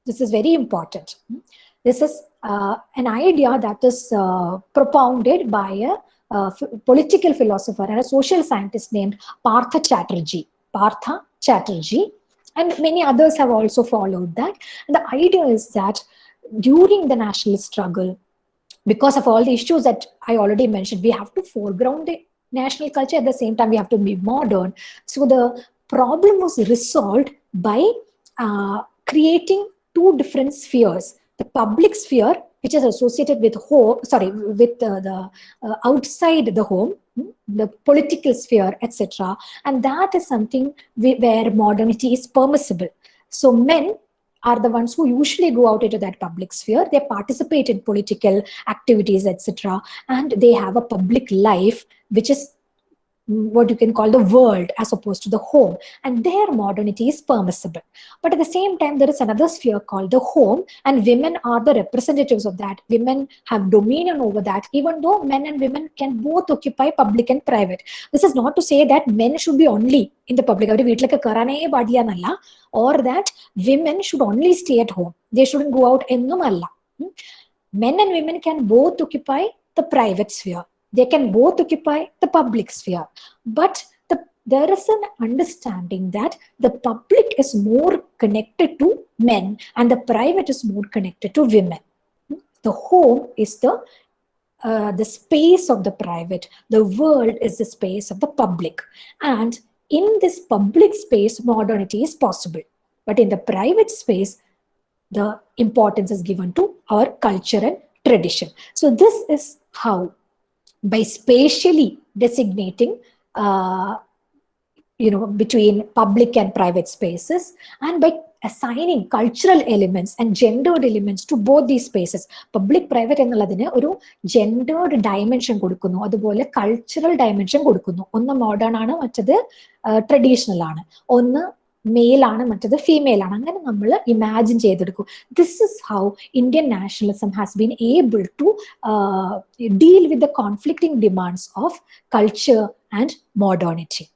This is very important. This is an idea that is propounded by a political philosopher and a social scientist named Partha Chatterjee. Partha Chatterjee, and many others have also followed that. And the idea is that during the nationalist struggle, because of all the issues that I already mentioned, we have to foreground the national culture, at the same time we have to be modern. So the problem was resolved by creating two different spheres: the public sphere, which is associated with the outside the home, the political sphere, etc. And that is something where modernity is permissible. So men are the ones who usually go out into that public sphere. They participate in political activities, etc. And they have a public life, which is what you can call the world as opposed to the home. And their modernity is permissible. But at the same time, there is another sphere called the home, and women are the representatives of that. Women have dominion over that, even though men and women can both occupy public and private. This is not to say that men should be only in the public, or that women should only stay at home. They shouldn't go out. Men and women can both occupy the private sphere. They can both occupy the public sphere. But there is an understanding that the public is more connected to men and the private is more connected to women. The home is the space of the private. The world is the space of the public. And in this public space, modernity is possible. But in the private space, the importance is given to our culture and tradition. So this is how, by spatially designating between public and private spaces, and by assigning cultural elements and gendered elements to both these spaces. Public private എന്നുള്ളതിന് ഒരു gendered dimension കൊടുക്കുന്നു, അതുപോലെ cultural dimension കൊടുക്കുന്നു. ഒന്ന് modern ആണ്, മറ്റത് traditional ആണ്. ഒന്ന് മെയിൽ ആണ്, മറ്റത് ഫീമെയിൽ ആണ്. അങ്ങനെ നമ്മൾ ഇമാജിൻ ചെയ്തെടുക്കും. This is how Indian nationalism has been able to deal with the conflicting demands of culture and modernity.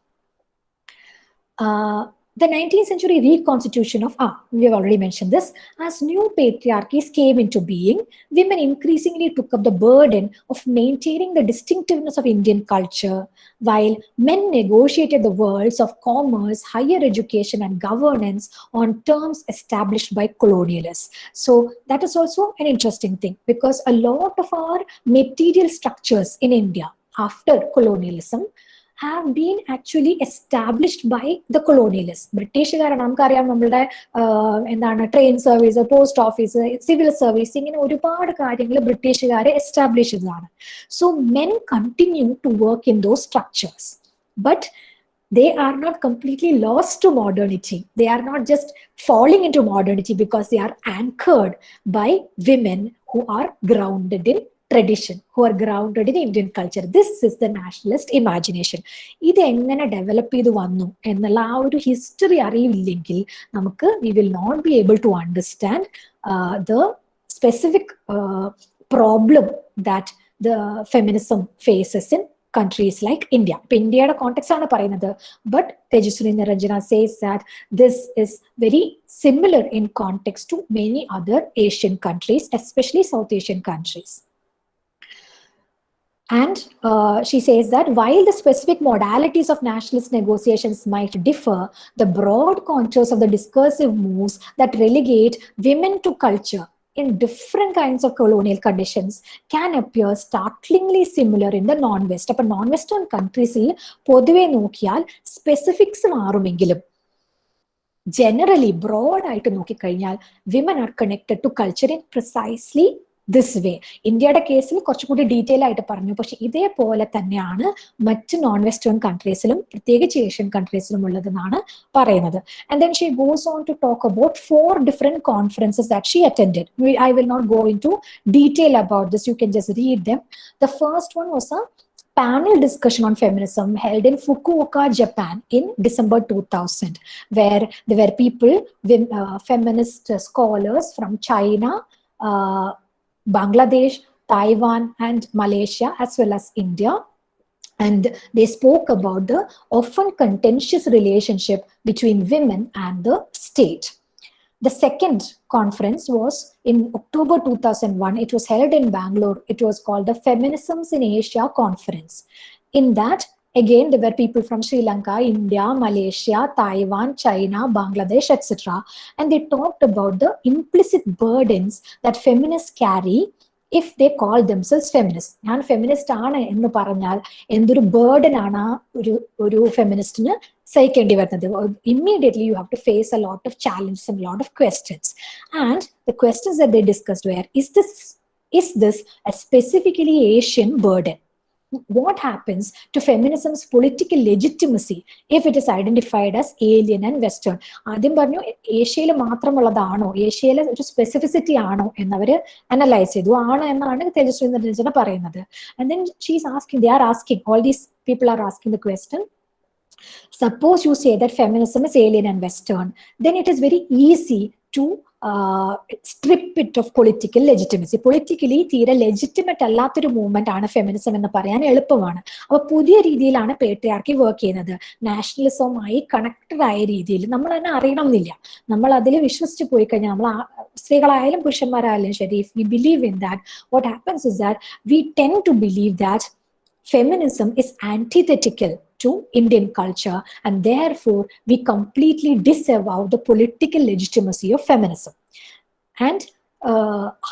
The 19th century reconstitution of, we have already mentioned this, as new patriarchies came into being, women increasingly took up the burden of maintaining the distinctiveness of Indian culture, while men negotiated the worlds of commerce, higher education, and governance on terms established by colonialists. So that is also an interesting thing, because a lot of our material structures in India after colonialism have been actually established by the colonialists. ബ്രിട്ടീഷുകാരാണ്. നമുക്കറിയാം, നമ്മളുടെ train service, post office, civil service, ഇങ്ങനെ ഒരുപാട് കാര്യങ്ങൾ ബ്രിട്ടീഷുകാരെ establish ചെയ്തതാണ്. So men continue to work in those structures, but they are not completely lost to modernity. They are not just falling into modernity because they are anchored by women who are grounded in tradition, who are grounded in Indian culture. This is the nationalist imagination. ഇത് എങ്ങനെ develop ചെയ്ത് വന്നു എന്നുള്ള ആ ഒരു history അറിയില്ലെങ്കിൽ നമുക്ക് we will not be able to understand the specific problem that the feminism faces in countries like India. ഇപ്പൊ ഇന്ത്യയുടെ കോണ്ടെക്സ്റ്റ് ആണ് പറയുന്നത്, but Tejaswini Niranjana says that this is very similar in context to many other Asian countries, especially South Asian countries. And she says that while the specific modalities of nationalist negotiations might differ, the broad contours of the discursive moves that relegate women to culture in different kinds of colonial conditions can appear startlingly similar in the non-West. Appo non-Western countries il പൊതുവെ നോക്കിയാൽ specifics മാറുമെങ്കിലും generally broad ആയിട്ട് നോക്കിക്കഴിഞ്ഞാൽ women are connected to culture in precisely this way. ഇന്ത്യയുടെ കേസിൽ കുറച്ചുകൂടി detail ആയിട്ട് പറഞ്ഞു, പക്ഷെ ഇതേപോലെ തന്നെയാണ് മറ്റ് നോൺ വെസ്റ്റേൺ കൺട്രീസിലും പ്രത്യേകിച്ച് ഏഷ്യൻ കൺട്രീസിലും ഉള്ളതെന്നാണ് പറയുന്നത്. And then she goes on to talk about 4 different conferences that she attended. I will not go into detail about this. You can just read them. The first one was a panel discussion on feminism held in Fukuoka, Japan in December 2000, where there were people, feminist scholars from China, Bangladesh, Taiwan, and Malaysia, as well as India. And they spoke about the often contentious relationship between women and the state. The second conference was in October 2001. It was held in Bangalore. It was called the Feminisms in Asia Conference. In that, again, there were people from Sri Lanka, India, Malaysia, Taiwan, China, Bangladesh, etc. And they talked about the implicit burdens that feminists carry if they call themselves feminists. ഞാൻ feminist ആണ് എന്ന് പറഞ്ഞാൽ എന്തൊരു burden ആണ് ഒരു ഫെമിനിസ്റ്റിന് സഹിക്കേണ്ടി വരുന്നത്. Immediately you have to face a lot of challenges and a lot of questions. And the questions that they discussed were, is this a specifically Asian burden? What happens to feminism's political legitimacy if it is identified as alien and Western? ആദ്യം പറഞ്ഞു ഏഷ്യയിൽ മാത്രമുള്ളതാണോ, ഏഷ്യയിലെ ഒരു specificity ആണോ എന്നവര് analyse ചെയ്തു. ആണ് എന്നാണ് തേജസ്വി നിരഞ്ജന പറയുന്നത്. And then they are asking, all these people are asking the question, suppose you say that feminism is alien and Western, then it is very easy to strip it of political legitimacy. Politically തീരെ legitimate അല്ലാത്തൊരു movement ആണ് feminism എന്ന് പറയാൻ എളുപ്പമാണ്. അപ്പൊ പുതിയ രീതിയിലാണ് patriarchy work ചെയ്യുന്നത്. നാഷണലിസവുമായി കണക്റ്റഡ് ആയ രീതിയിൽ നമ്മൾ തന്നെ അറിയണമെന്നില്ല. നമ്മൾ അതിൽ വിശ്വസിച്ച് പോയി കഴിഞ്ഞാൽ, നമ്മൾ സ്ത്രീകളായാലും പുരുഷന്മാരായാലും ശരി, if we believe in that, what happens is that we tend to believe that feminism is antithetical to Indian culture, and therefore we completely disavow the political legitimacy of feminism. And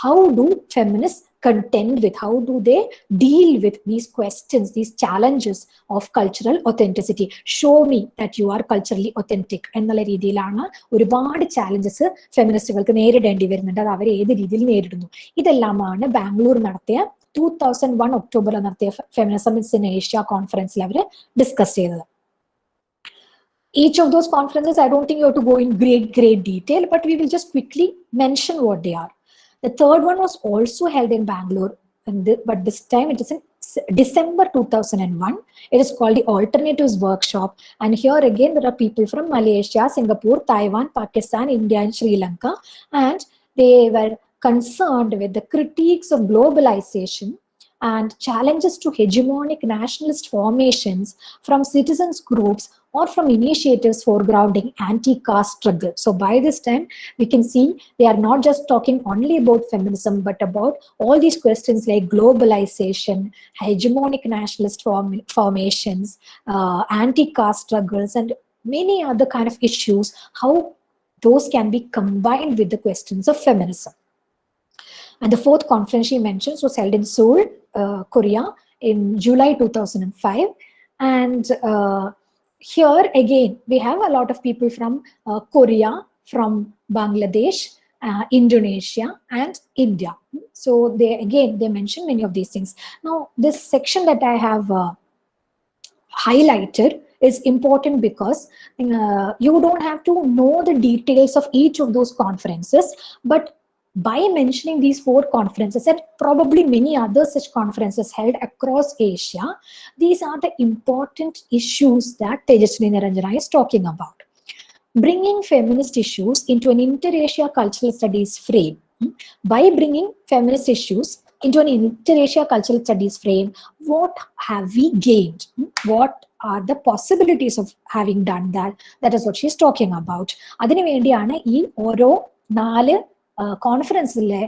how do feminists contend with, how do they deal with these questions, these challenges of cultural authenticity? Show me that you are culturally authentic എന്നുള്ള രീതിയിലാണ് ഒരുപാട് challenges ഫെമിനിസ്റ്റുകൾക്ക് നേരിടേണ്ടി വരുന്നുണ്ട്. അത് അവർ ഏത് രീതിയിൽ നേരിടുന്നു, ഇതെല്ലാമാണ് ബാംഗ്ലൂർ നടത്തിയ 2001 ഒക്ടോബറിൽ നടത്തിയ ഫെമിനിസംസ് ഇൻ ഏഷ്യ കോൺഫറൻസിൽ അവർ ഡിസ്കസ് ചെയ്തത്. Each of those conferences, I don't think you have to go in great detail, but we will just quickly mention what they are. The third one was also held in Bangalore, but this time it is in December 2001. It is called the Alternatives Workshop. And here again, there are people from Malaysia, Singapore, Taiwan, Pakistan, India, and Sri Lanka. And they were concerned with the critiques of globalization and challenges to hegemonic nationalist formations from citizens groups or from initiatives foregrounding anti-caste struggle. So by this time, we can see they are not just talking only about feminism, but about all these questions like globalization, hegemonic nationalist formations, anti-caste struggles, and many other kind of issues, how those can be combined with the questions of feminism. And the fourth conference she mentions was held in Seoul, Korea in July 2005. And here again, we have a lot of people from Korea, from Bangladesh, Indonesia, and India. So they mention many of these things. Now, this section that I have highlighted is important because you don't have to know the details of each of those conferences, but by mentioning these four conferences and probably many other such conferences held across Asia, these are the important issues that Tejaswini Niranjana is talking about. Bringing feminist issues into an inter-Asia cultural studies frame. By bringing feminist issues into an inter-Asia cultural studies frame, what have we gained? What are the possibilities of having done that? That is what she's talking about. അതിനു വേണ്ടിയാണ് ഈ ഓരോ 4 കോൺഫറൻസിലെ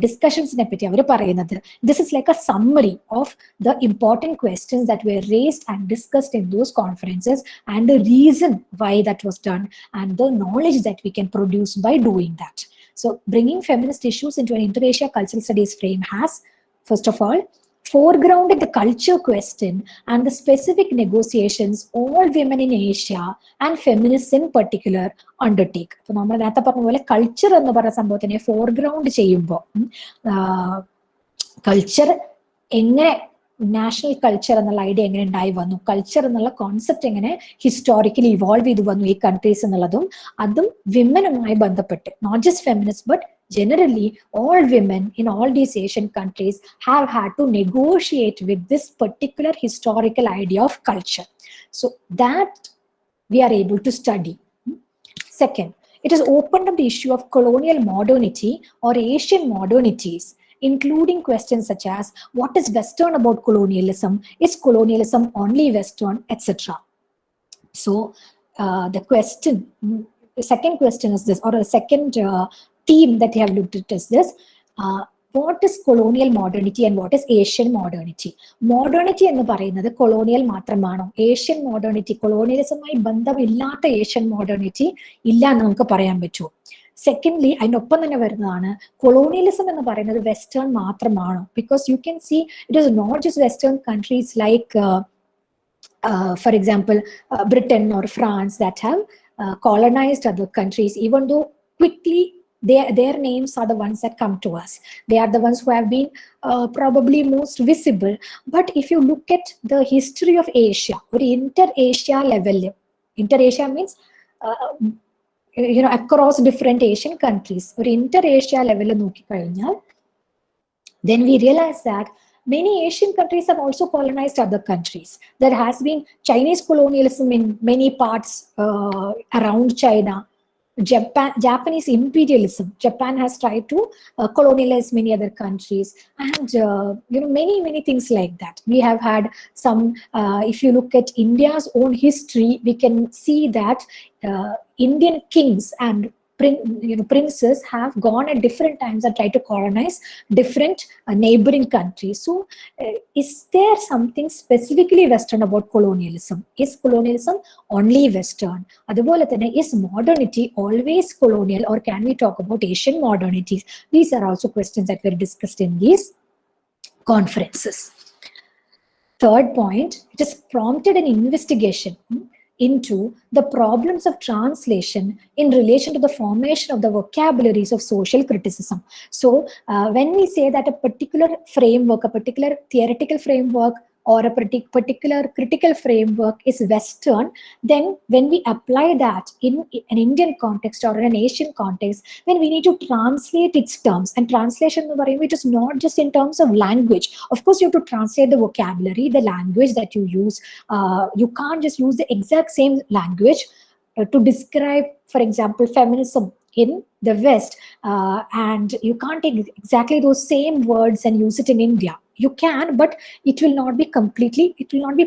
ഡിസ്കഷൻസിനെ പറ്റി അവർ പറയുന്നത്. This is like a summary of the important questions that were raised and discussed in those conferences and the reason why that was done and the knowledge that we can produce by doing that. So bringing feminist issues into an inter-Asia cultural studies frame has, first of all, foregrounded the culture question and the specific negotiations all women in Asia and feminists in particular undertake. So നമ്മൾ നേരത്തെ പറഞ്ഞ പോലെ culture എന്ന് പറയുന്ന സംഭവത്തിനെ foreground ചെയ്യുമ്പോൾ culture എങ്ങനെ, national culture എന്നുള്ള idea എങ്ങനെ ഉണ്ടായി വന്നു, കൾച്ചർ എന്നുള്ള കോൺസെപ്റ്റ് എങ്ങനെ ഹിസ്റ്റോറിക്കലി ഇവോൾവ് ചെയ്തു വന്നു ഈ കൺട്രീസ് എന്നുള്ളതും, അതും വിമനുമായി ബന്ധപ്പെട്ട്, not just feminist but generally all women in all these Asian countries have had to negotiate with this particular historical idea of culture. So that we are able to study. Second, it has opened up the issue of colonial modernity or Asian modernities including questions such as what is Western about colonialism? Is colonialism only Western, etc. So the second question is this, or a second theme that we have looked at is this. What is colonial modernity and what is Asian modernity? Modernity എന്ന് പറയുന്നത് colonial മാത്രമാണോ? Asian modernity, colonialismമായി ബന്ധമില്ലാത്ത Asian modernity ഇല്ല എന്ന് നമുക്ക് പറയാൻ പറ്റുമോ? Secondly, അതിനൊപ്പം തന്നെ വരുന്നതാണ് colonialism എന്ന് പറയുന്നത് Western മാത്രമാണോ? Because you can see it is not just Western countries like for example, Britain or France that have colonized other countries, even though quickly their names are the ones that come to us. They are the ones who have been probably most visible. But if you look at the history of Asia, or inter-Asia level, inter-Asia means across different Asian countries, or inter-Asia level, then we realize that many Asian countries have also colonized other countries. There has been Chinese colonialism in many parts around China. Japanese imperialism. Japan has tried to colonialize many other countries, and many things like that. We have had some. If you look at India's own history, we can see that Indian kings and princes have gone at different times and tried to colonize different neighboring countries. So is there something specifically Western about colonialism? Is colonialism only Western? Adupole thane, is modernity always colonial, or can we talk about Asian modernities? These are also questions that were discussed in these conferences. Third point, it has prompted an investigation into the problems of translation in relation to the formation of the vocabularies of social criticism. So when we say that a particular framework, a particular theoretical framework, or a particular critical framework is Western, then when we apply that in an Indian context or in an Asian context, then we need to translate its terms. And translation, it is not just in terms of language. Of course, you have to translate the vocabulary, the language that you use. You can't just use the exact same language to describe, for example, feminism in the West, and you can't take exactly those same words and use it in India. You can, but it will not be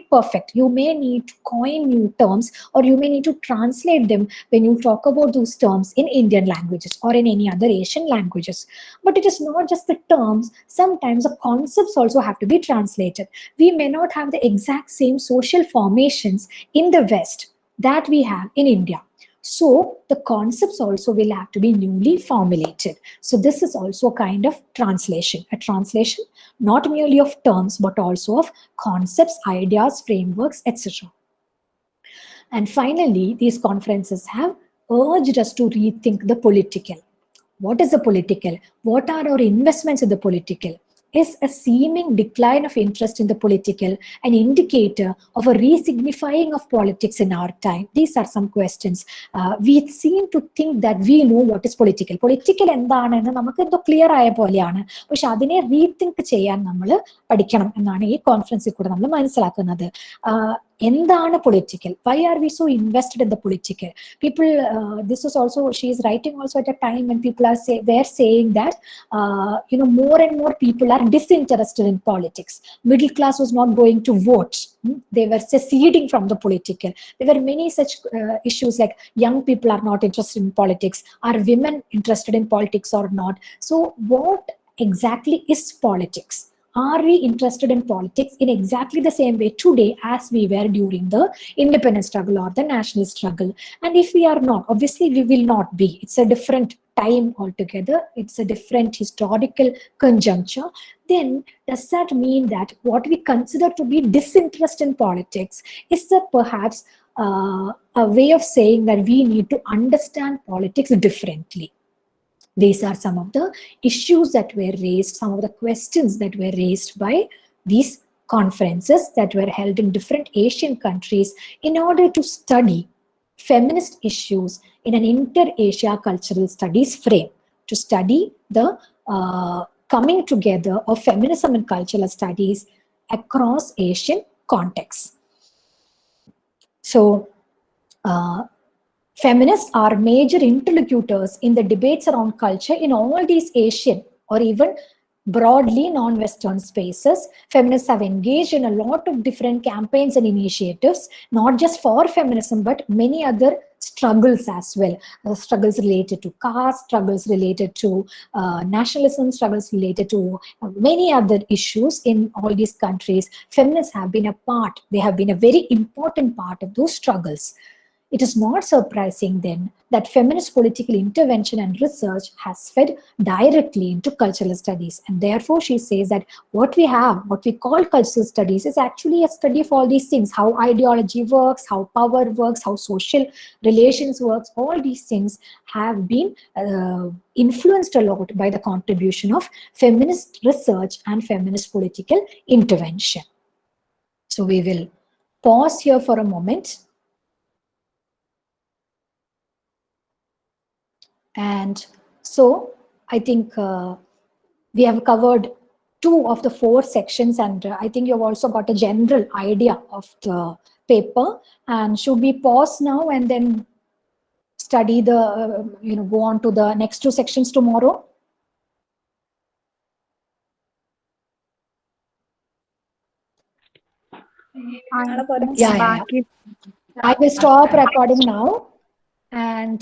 perfect. You may need to coin new terms, or you may need to translate them when you talk about those terms in Indian languages or in any other Asian languages. But it is not just the terms. Sometimes the concepts also have to be translated. We may not have the exact same social formations in the West that we have in India. So the concepts also will have to be newly formulated. So this is also a kind of translation, a translation not merely of terms, but also of concepts, ideas, frameworks, etc. And finally, these conferences have urged us to rethink the political. What is the political? What are our investments in the political? Is a seeming decline of interest in the political an indicator of a resignifying of politics in our time? These are some questions. We seem to think that we know what is political. Political എന്താണെന്ന് നമുക്ക് എന്തോ clear ആയ പോലെയാണ്. പക്ഷെ അതിനെ rethink ചെയ്യാൻ നമ്മൾ പഠിക്കണം എന്നാണ് ഈ കോൺഫറൻസിൽ കൂടെ നമ്മൾ മനസ്സിലാക്കുന്നത്. എന്താണ് political? Why are we so invested in the political? People, this is also, she is writing also at a time when people are were saying that more and more people are disinterested in politics. Middle class was not going to vote. They were seceding from the political. There were many such issues like young people are not interested in politics. Are women interested in politics or not? So what exactly is politics? Are we interested in politics in exactly the same way today as we were during the independence struggle or the national struggle? And if we are not, obviously we will not be. It's a different time altogether. It's a different historical conjuncture. Then does that mean that what we consider to be disinterest in politics is that perhaps a way of saying that we need to understand politics differently? These are some of the issues that were raised, some of the questions that were raised by these conferences that were held in different Asian countries in order to study feminist issues in an inter-Asia cultural studies frame, to study the coming together of feminism and cultural studies across Asian contexts. So, feminists are major interlocutors in the debates around culture in all these Asian or even broadly non-Western spaces. Feminists have engaged in a lot of different campaigns and initiatives, not just for feminism, but many other struggles as well. Struggles related to caste, struggles related to nationalism, struggles related to many other issues in all these countries. Feminists have been a part, they have been a very important part of those struggles. It is not surprising then that feminist political intervention and research has fed directly into cultural studies. And therefore, she says that what we have, what we call cultural studies, is actually a study of all these things: how ideology works, how power works, how social relations works. All these things have been influenced a lot by the contribution of feminist research and feminist political intervention. So we will pause here for a moment. And so I think we have covered 2 of the 4 sections, and I think you've also got a general idea of the paper. And should we pause now and then study the, go on to the next 2 sections tomorrow? Yeah. I will stop recording now, and